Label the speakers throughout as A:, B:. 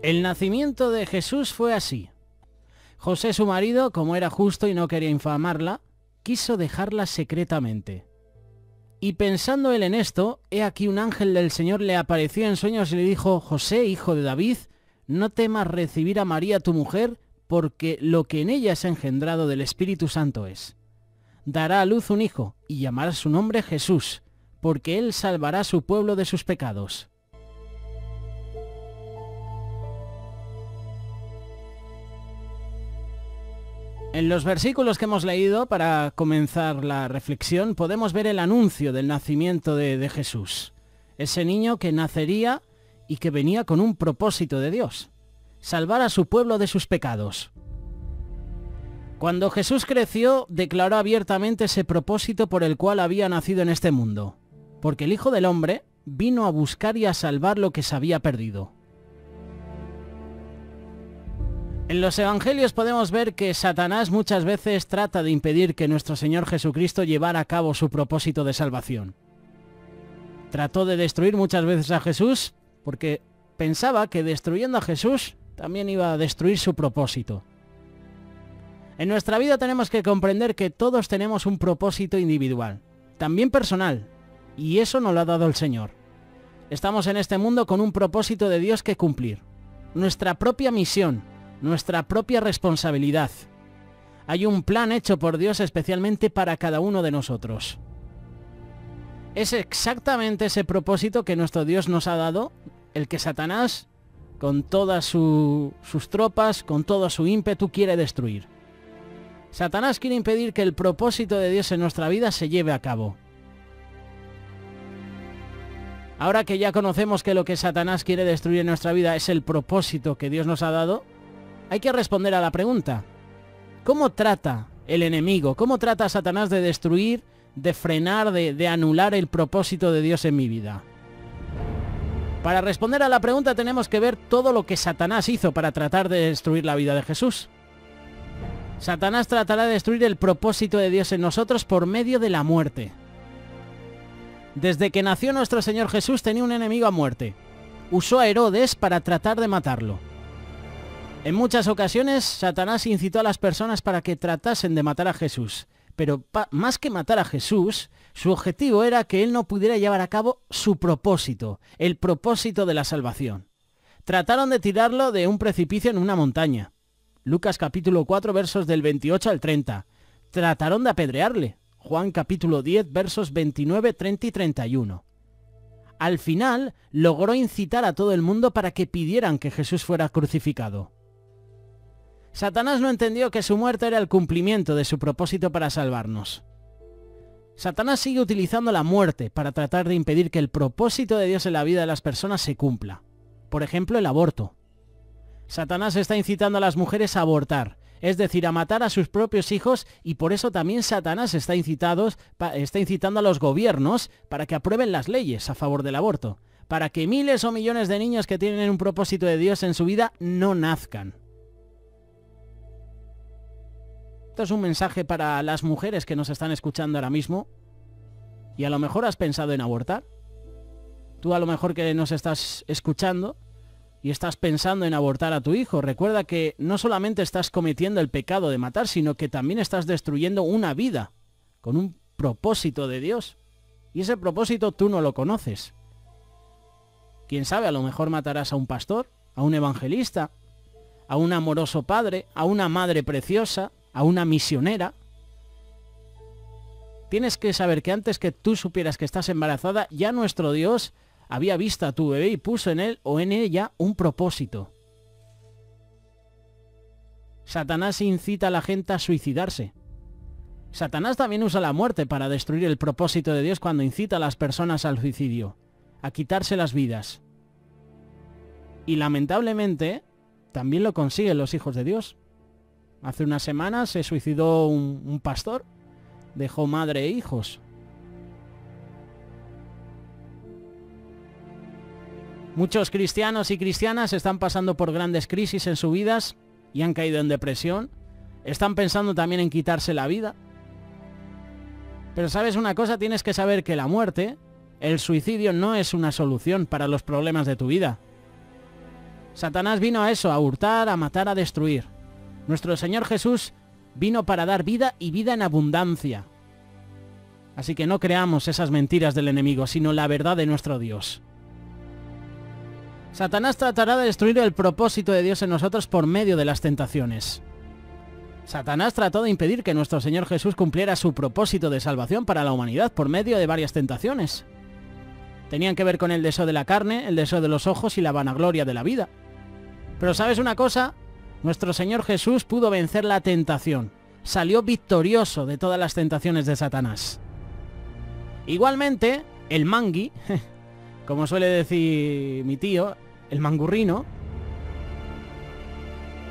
A: El nacimiento de Jesús fue así. José, su marido, como era justo y no quería infamarla, quiso dejarla secretamente. Y pensando él en esto, he aquí un ángel del Señor le apareció en sueños y le dijo: José, hijo de David, no temas recibir a María tu mujer, porque lo que en ella es engendrado del Espíritu Santo es. Dará a luz un hijo, y llamará su nombre Jesús, porque él salvará a su pueblo de sus pecados. En los versículos que hemos leído para comenzar la reflexión podemos ver el anuncio del nacimiento de Jesús. Ese niño que nacería y que venía con un propósito de Dios: salvar a su pueblo de sus pecados. Cuando Jesús creció, declaró abiertamente ese propósito por el cual había nacido en este mundo, porque el Hijo del Hombre vino a buscar y a salvar lo que se había perdido. En los evangelios podemos ver que Satanás muchas veces trata de impedir que nuestro Señor Jesucristo llevara a cabo su propósito de salvación. Trató de destruir muchas veces a Jesús porque pensaba que destruyendo a Jesús también iba a destruir su propósito. En nuestra vida tenemos que comprender que todos tenemos un propósito individual, también personal, y eso nos lo ha dado el Señor. Estamos en este mundo con un propósito de Dios que cumplir, nuestra propia misión, nuestra propia responsabilidad. Hay un plan hecho por Dios especialmente para cada uno de nosotros. Es exactamente ese propósito que nuestro Dios nos ha dado, el que Satanás, con todas sus tropas, con todo su ímpetu, quiere destruir. Satanás quiere impedir que el propósito de Dios en nuestra vida se lleve a cabo. Ahora que ya conocemos que lo que Satanás quiere destruir en nuestra vida es el propósito que Dios nos ha dado, hay que responder a la pregunta: ¿cómo trata el enemigo, cómo trata Satanás de destruir, de frenar, de anular el propósito de Dios en mi vida? Para responder a la pregunta tenemos que ver todo lo que Satanás hizo para tratar de destruir la vida de Jesús. Satanás tratará de destruir el propósito de Dios en nosotros por medio de la muerte. Desde que nació nuestro Señor Jesús tenía un enemigo a muerte. Usó a Herodes para tratar de matarlo. En muchas ocasiones, Satanás incitó a las personas para que tratasen de matar a Jesús. Pero más que matar a Jesús, su objetivo era que él no pudiera llevar a cabo su propósito, el propósito de la salvación. Trataron de tirarlo de un precipicio en una montaña. Lucas capítulo 4, versos del 28 al 30. Trataron de apedrearle. Juan capítulo 10, versos 29, 30 y 31. Al final, logró incitar a todo el mundo para que pidieran que Jesús fuera crucificado. Satanás no entendió que su muerte era el cumplimiento de su propósito para salvarnos. Satanás sigue utilizando la muerte para tratar de impedir que el propósito de Dios en la vida de las personas se cumpla. Por ejemplo, el aborto. Satanás está incitando a las mujeres a abortar, es decir, a matar a sus propios hijos, y por eso también Satanás está incitando a los gobiernos para que aprueben las leyes a favor del aborto, para que miles o millones de niños que tienen un propósito de Dios en su vida no nazcan. Esto es un mensaje para las mujeres que nos están escuchando ahora mismo y a lo mejor has pensado en abortar. Tú a lo mejor que nos estás escuchando y estás pensando en abortar a tu hijo, recuerda que no solamente estás cometiendo el pecado de matar, sino que también estás destruyendo una vida con un propósito de Dios. Y ese propósito tú no lo conoces. Quién sabe, a lo mejor matarás a un pastor, a un evangelista, a un amoroso padre, a una madre preciosa, a una misionera. Tienes que saber que antes que tú supieras que estás embarazada, ya nuestro Dios había visto a tu bebé y puso en él o en ella un propósito. Satanás incita a la gente a suicidarse. Satanás también usa la muerte para destruir el propósito de Dios cuando incita a las personas al suicidio, a quitarse las vidas. Y lamentablemente también lo consiguen los hijos de Dios. Hace unas semanas se suicidó un pastor, dejó madre e hijos. Muchos cristianos y cristianas están pasando por grandes crisis en sus vidas y han caído en depresión. Están pensando también en quitarse la vida. Pero ¿sabes una cosa? Tienes que saber que la muerte, el suicidio, no es una solución para los problemas de tu vida. Satanás vino a eso, a hurtar, a matar, a destruir. Nuestro Señor Jesús vino para dar vida y vida en abundancia. Así que no creamos esas mentiras del enemigo, sino la verdad de nuestro Dios. Satanás tratará de destruir el propósito de Dios en nosotros por medio de las tentaciones. Satanás trató de impedir que nuestro Señor Jesús cumpliera su propósito de salvación para la humanidad por medio de varias tentaciones. Tenían que ver con el deseo de la carne, el deseo de los ojos y la vanagloria de la vida. Pero ¿sabes una cosa? Nuestro Señor Jesús pudo vencer la tentación. Salió victorioso de todas las tentaciones de Satanás. Igualmente, el mangui, como suele decir mi tío, el mangurrino,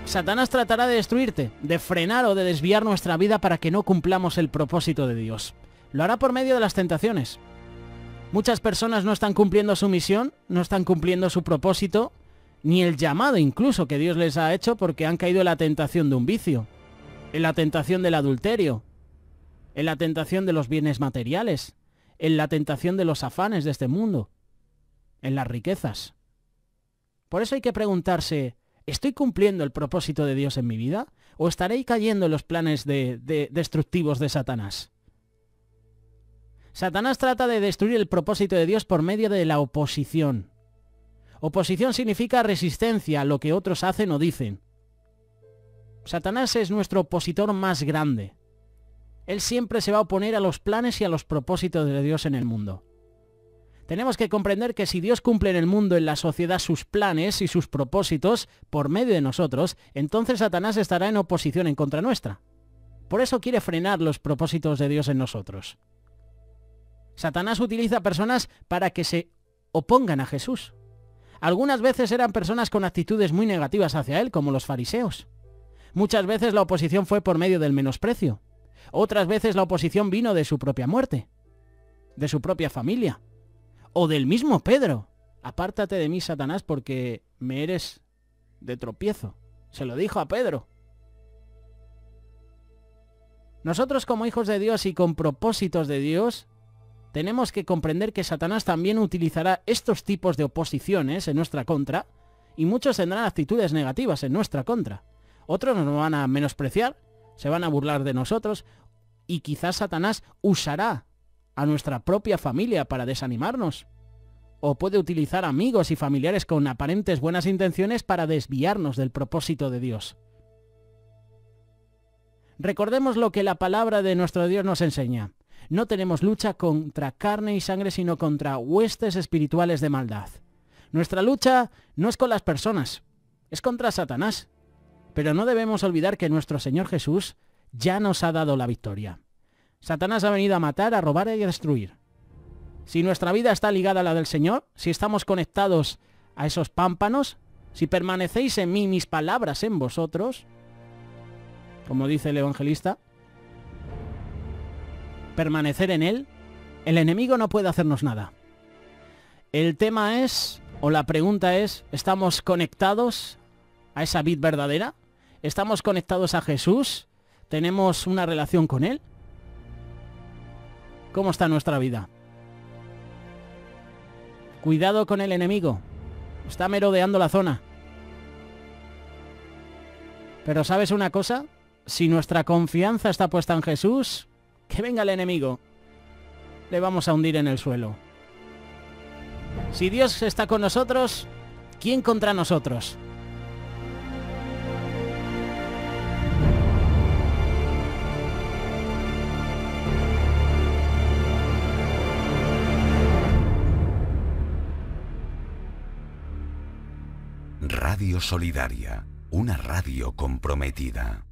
A: Satanás tratará de destruirte, de frenar o de desviar nuestra vida para que no cumplamos el propósito de Dios. Lo hará por medio de las tentaciones. Muchas personas no están cumpliendo su misión, no están cumpliendo su propósito, ni el llamado incluso que Dios les ha hecho porque han caído en la tentación de un vicio, en la tentación del adulterio, en la tentación de los bienes materiales, en la tentación de los afanes de este mundo, en las riquezas. Por eso hay que preguntarse, ¿estoy cumpliendo el propósito de Dios en mi vida? ¿O estaré cayendo en los planes destructivos de Satanás? Satanás trata de destruir el propósito de Dios por medio de la oposición. Oposición significa resistencia a lo que otros hacen o dicen. Satanás es nuestro opositor más grande. Él siempre se va a oponer a los planes y a los propósitos de Dios en el mundo. Tenemos que comprender que si Dios cumple en el mundo, en la sociedad, sus planes y sus propósitos por medio de nosotros, entonces Satanás estará en oposición en contra nuestra. Por eso quiere frenar los propósitos de Dios en nosotros. Satanás utiliza personas para que se opongan a Jesús. Algunas veces eran personas con actitudes muy negativas hacia él, como los fariseos. Muchas veces la oposición fue por medio del menosprecio. Otras veces la oposición vino de su propia muerte, de su propia familia, o del mismo Pedro. Apártate de mí, Satanás, porque me eres de tropiezo. Se lo dijo a Pedro. Nosotros como hijos de Dios y con propósitos de Dios, tenemos que comprender que Satanás también utilizará estos tipos de oposiciones en nuestra contra, y muchos tendrán actitudes negativas en nuestra contra. Otros nos van a menospreciar, se van a burlar de nosotros, y quizás Satanás usará a nuestra propia familia para desanimarnos. O puede utilizar amigos y familiares con aparentes buenas intenciones para desviarnos del propósito de Dios. Recordemos lo que la palabra de nuestro Dios nos enseña. No tenemos lucha contra carne y sangre, sino contra huestes espirituales de maldad. Nuestra lucha no es con las personas, es contra Satanás. Pero no debemos olvidar que nuestro Señor Jesús ya nos ha dado la victoria. Satanás ha venido a matar, a robar y a destruir. Si nuestra vida está ligada a la del Señor, si estamos conectados a esos pámpanos, si permanecéis en mí, mis palabras en vosotros, como dice el evangelista, permanecer en él, el enemigo no puede hacernos nada. El tema es, o la pregunta es, ¿estamos conectados a esa vid verdadera? ¿Estamos conectados a Jesús? ¿Tenemos una relación con él? ¿Cómo está nuestra vida? Cuidado con el enemigo. Está merodeando la zona. Pero ¿sabes una cosa? Si nuestra confianza está puesta en Jesús, que venga el enemigo. Le vamos a hundir en el suelo. Si Dios está con nosotros, ¿quién contra nosotros?
B: Radio Solidaria, una radio comprometida.